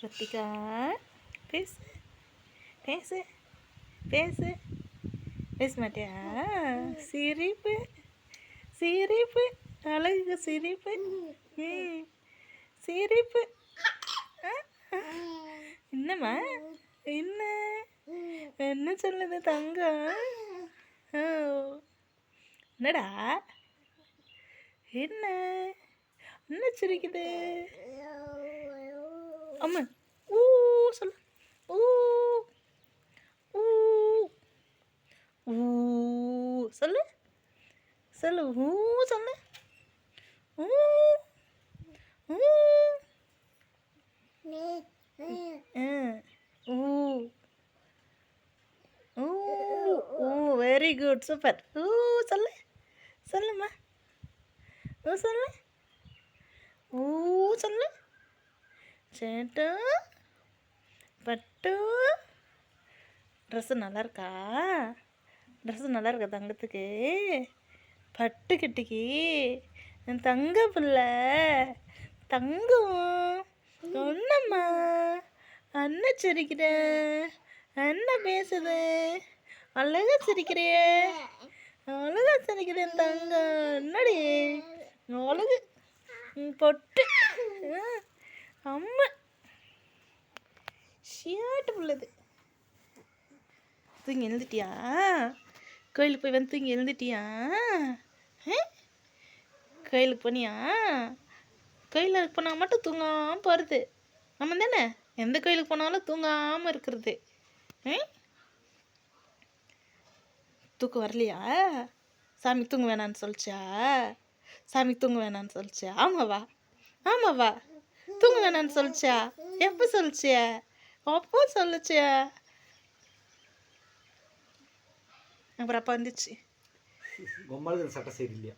ரித்திகா பேசு பேசு பேசு பேச மாட்டியா? சிரிப்பு சிரிப்பு அழகு சிரிப்பு சிரிப்பு. என்னம்மா என்ன என்ன சொல்லுது தங்கம்? என்னடா என்ன என்ன சிரிக்குது? அம்மா ஊ சொல்லு ஊ ஊ ஊ சொல்லு சொல்லு ஊ சொல்லு ஊ ஊ ஊ ஊ வெரி குட் சூப்பர். ஊ சொல்லு சொல்லுமா ஊ சொல்லு ஊ சொல்லு. சேட்டு பட்டு ட்ரெஸ்ஸு நல்லா இருக்கா? ட்ரெஸ்ஸு நல்லா இருக்கா தங்கத்துக்கு? பட்டு கட்டிக்கு என் தங்க பிள்ளை தங்கம். ஒன்னம்மா அண்ணன் சிரிக்கிற அண்ணன் பேசுது அழகா சிரிக்கிறியே அழகா சிரிக்கிறேன் தங்கம். என்னடி அழகு பொட்டு அம்மா ஷியாட்டு உள்ளது. தூங்கி எழுந்துட்டியா? கோயிலுக்கு போய் வந்து தூங்கி எழுந்துட்டியா? கோயிலுக்கு போனியா? கோயிலுக்கு போனால் மட்டும் தூங்காமல் போகிறது நம்ம தானே. எந்த கோயிலுக்கு போனாலும் தூங்காமல் இருக்கிறது. தூக்கம் வரலையா? சாமி தூங்க வேணான்னு சொல்லிச்சா? சாமி தூங்க வேணான்னு சொல்லிச்சா? ஆமாவா ஆமாவா தூங்க வேணான்னு சொல்லிச்சா? எப்போ சொல்லிச்சியா? அப்போ சொல்லிச்சியா? அப்புறம் அப்போ வந்துச்சு பொம்மாளுக்கு சட்டை சரியில்லையா?